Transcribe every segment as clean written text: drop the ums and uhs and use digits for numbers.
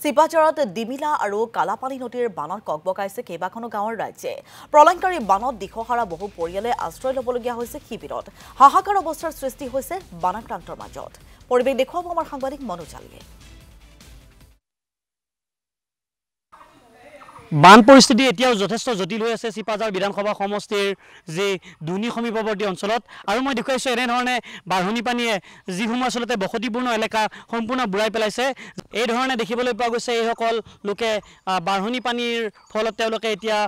চিপাঝাৰত ডিমিলা আৰু কালাপানী নদীৰ বানত ককবকাইছে কেইবাখনো গাঁৱৰ ৰাইজে প্ৰলয়ংকাৰী বানত দিশহাৰা বহু পৰিয়ালে আশ্ৰয় ল'বলগীয়া হৈছে শিবিৰত হাহাকাৰ অৱস্থাৰ সৃষ্টি হৈছে বানাক্ৰান্তৰ মাজত পৰিৱেশ দেখুৱাব আমাৰ সাংবাদিক মনোজালিয়ে বান পৰিস্থিতি এতিয়াও যথেষ্ট জটিল হৈ আছে চিপাঝাৰ বিধানসভা সমষ্টিৰ যে দুনি সমীপৱৰ্তী অঞ্চলত আৰু মই দেখুৱাইছো এনে ধৰণে বাঢ়নী পানীয়ে যিসমূহ আচলতে বসতিপূৰ্ণ এলেকা সম্পূৰ্ণ বুৰাই পেলাইছে এই ধৰণে দেখিবলৈ পোৱা গৈছে এইসকল লোকে বাঢ়নী পানীৰ ফলত তেওঁলোকে এতিয়া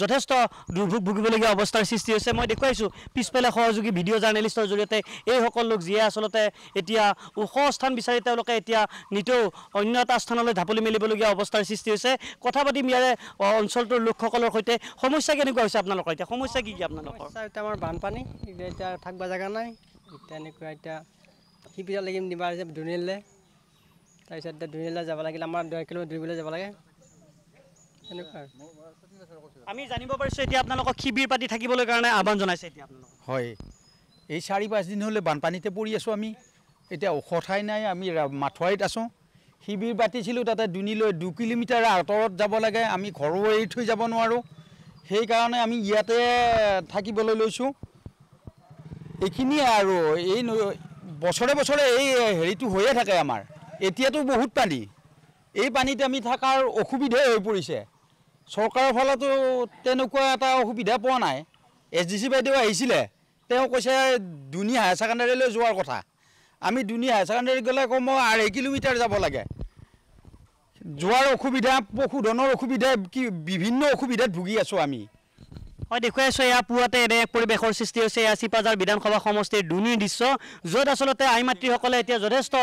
যথেষ্ট দুৰ্ভোগ ভুগিবলগীয়া অৱস্থাৰ সৃষ্টি হৈছে মই দেখুৱাইছো পিছফালে সহযোগী ভিডিঅ' জাৰ্নেলিষ্টৰ জৰিয়তে এইসকল লোক যিয়ে আচলতে এতিয়া ওখ স্থান বিচাৰি তেওঁলোকে এতিয়া নিতৌ অন্য এটা স্থানলৈ ঢাপলি মেলিবলগীয়া অৱস্থাৰ সৃষ্টি হৈছে কথা পাতি অঞ্চলটোৰ লোকসকলৰ সৈতে সমস্যা কেনেকুৱা হৈছে আপোনালোকৰ এতিয়া সমস্যা কি আপোনালোকৰ এতিয়া আমাৰ বানপানী এতিয়া থাকিব জেগা নাই তেনেকুৱা এতিয়া শিবিৰত লাগি নিব আহিছে দুনিয়ালৈ তাৰপিছত এতিয়া দুনিয়ালৈ যাব লাগিলে আমাৰ 10 কিলোমিটাৰ দূৰলৈ যাব লাগে তেনেকুৱা আমি জানিব পাৰিছোঁ এতিয়া আপোনালোকক শিবিৰ পাতি থাকিবলৈ কাৰণে আহ্বান জনাইছে এতিয়া আপোনালোক হয় এই 4-5 দিন হ'লে বানপানীতে পৰি আছোঁ আমি এতিয়া ওখ ঠাই নাই আমি মাথোৱাৰীত আছোঁ শিবিৰ পাতিছিলোঁ তাতে দুনিলৈ 2 কিলোমিটাৰ আঁতৰত যাব লাগে আমি ঘৰো এৰি থৈ যাব নোৱাৰোঁ সেইকাৰণে আমি ইয়াতে থাকিবলৈ লৈছোঁ এইখিনিয়ে আৰু এই বছৰে বছৰে এই হেৰিটো হৈয়ে থাকে আমাৰ এতিয়াতো বহুত পানী এই পানীতে আমি থকাৰ অসুবিধা হৈ পৰিছে চৰকাৰৰ ফালতো তেনেকুৱা এটা অসুবিধা পোৱা নাই SDC বাইদেউ আহিছিলে তেওঁ কৈছে দুনি হায়াৰ ছেকেণ্ডাৰীলৈ যোৱাৰ কথা আমি দুনি হায়াৰ ছেকেণ্ডাৰী গ'লে কম 2.5 কিলোমিটাৰ যাব লাগে যোৱাৰ অসুবিধা পশুধনৰ অসুবিধা কি বিভিন্ন অসুবিধাত ভুগি আছোঁ আমি হয় দেখুৱাইছোঁ এয়া পুৱাতে এনে পৰিৱেশৰ সৃষ্টি হৈছে এয়া চিপাঝাৰ বিধানসভা সমষ্টিৰ দুনিৰ দৃশ্য য'ত আচলতে আই মাতৃসকলে এতিয়া যথেষ্ট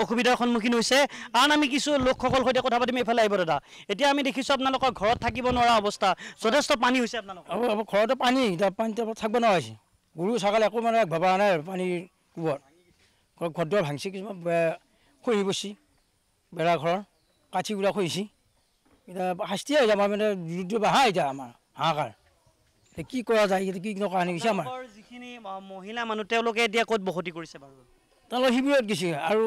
অসুবিধাৰ সন্মুখীন হৈছে আন আমি কিছু লোকসকলৰ সৈতে কথা পাতিম এইফালে আহিব দাদা এতিয়া আমি দেখিছোঁ আপোনালোকৰ ঘৰত থাকিব নোৱাৰা অৱস্থা যথেষ্ট পানী হৈছে আপোনালোকৰ ঘৰতে পানী এতিয়া পানীতে থাকিব নোৱাৰা হৈছে গৰু ছাগলী একো মানে ভবা নাই পানীৰ কোবত ঘৰ দুৱাৰ ভাঙিছে কিছুমান খহি পৰিছে বেৰা ঘৰৰ কাঠিগুড়া খহিছে এতিয়া শাস্তি হৈ যায় আমাৰ মানে যুদ্ধ বাহা এতিয়া আমাৰ হাহাকাৰ কি কৰা যায় কি কাহিনী হৈছে আমাৰ যিখিনি মহিলা মানুহ তেওঁলোকে এতিয়া ক'ত বসতি কৰিছে বাৰু তেওঁলোকে শিবিৰত গৈছে আৰু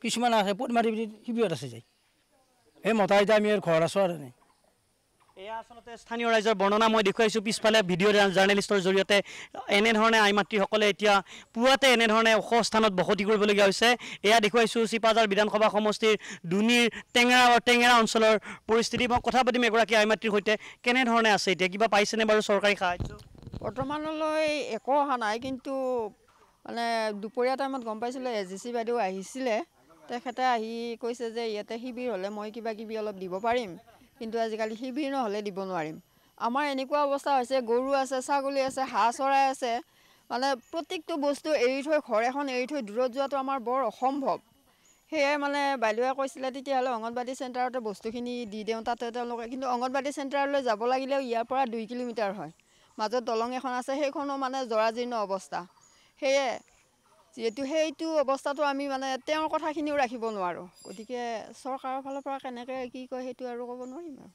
কিছুমান আছে পদমাটি শিবিৰত আছে যায় সেই মতা এতিয়া আমি ঘৰত আছোঁ আৰু এয়া আচলতে স্থানীয় ৰাইজৰ বৰ্ণনা মই দেখুৱাইছোঁ পিছফালে ভিডিঅ' জাৰ্নেলিষ্টৰ জৰিয়তে এনেধৰণে আই মাতৃসকলে এতিয়া পুৱাতে এনেধৰণে ওখ স্থানত বসতি কৰিবলগীয়া হৈছে এয়া দেখুৱাইছোঁ চিপাঝাৰ বিধানসভা সমষ্টিৰ দুনিৰ টেঙেৰা অঞ্চলৰ পৰিস্থিতি মই কথা পাতিম এগৰাকী আই মাতৃৰ সৈতে কেনেধৰণে আছে এতিয়া কিবা পাইছেনে বাৰু চৰকাৰী সাহায্য বৰ্তমানলৈ একো অহা নাই কিন্তু মানে দুপৰীয়া টাইমত গম পাইছিলোঁ SDC বাইদেউ আহিছিলে তেখেতে আহি কৈছে যে ইয়াতে শিবিৰ হ'লে মই কিবা কিবি অলপ দিব পাৰিম কিন্তু আজিকালি শিবিৰ নহ'লে দিব নোৱাৰিম আমাৰ এনেকুৱা অৱস্থা হৈছে গৰু আছে ছাগলী আছে হাঁহ চৰাই আছে মানে প্ৰত্যেকটো বস্তু এৰি থৈ ঘৰ এখন এৰি থৈ দূৰত যোৱাটো আমাৰ বৰ অসম্ভৱ সেয়ে মানে বাইদেৱে কৈছিলে তেতিয়াহ'লে অংগনবাদী চেণ্টাৰতে বস্তুখিনি দি দিওঁ তাতে তেওঁলোকে কিন্তু অংগনবাদী চেণ্টাৰলৈ যাব লাগিলেও ইয়াৰ পৰা 2 কিলোমিটাৰ হয় মাজত দলং এখন আছে সেইখনো মানে জৰাজীৰ্ণ অৱস্থা সেয়ে যিহেতু সেইটো অৱস্থাটো আমি মানে তেওঁৰ কথাখিনিও ৰাখিব নোৱাৰোঁ গতিকে চৰকাৰৰ ফালৰ পৰা কেনেকৈ কি কয় সেইটো আৰু ক'ব নোৱাৰিম আৰু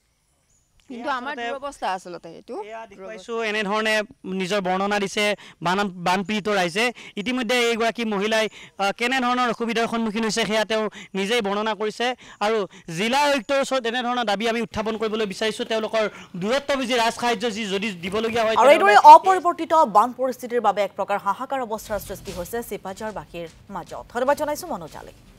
কিন্তু আমাৰ দুৰৱস্থা আচলতে এইটো দেখুৱাইছোঁ এনেধৰণে নিজৰ বৰ্ণনা দিছে বানপীড়িত ৰাইজে ইতিমধ্যে এইগৰাকী মহিলাই কেনেধৰণৰ অসুবিধাৰ সন্মুখীন হৈছে সেয়া তেওঁ নিজেই বৰ্ণনা কৰিছে আৰু জিলা আয়ুক্তৰ ওচৰত এনেধৰণৰ দাবী আমি উত্থাপন কৰিবলৈ বিচাৰিছোঁ তেওঁলোকৰ দূৰত্ব বুজি ৰাজ সাহায্য যি যদি দিবলগীয়া হয় আৰু এইদৰে অপৰিৱৰ্তিত বান পৰিস্থিতিৰ বাবে এক প্ৰকাৰ হাহাকাৰ অৱস্থাৰ সৃষ্টি হৈছে চিপাঝাৰবাসীৰ মাজত ধন্যবাদ জনাইছোঁ মনোজালিক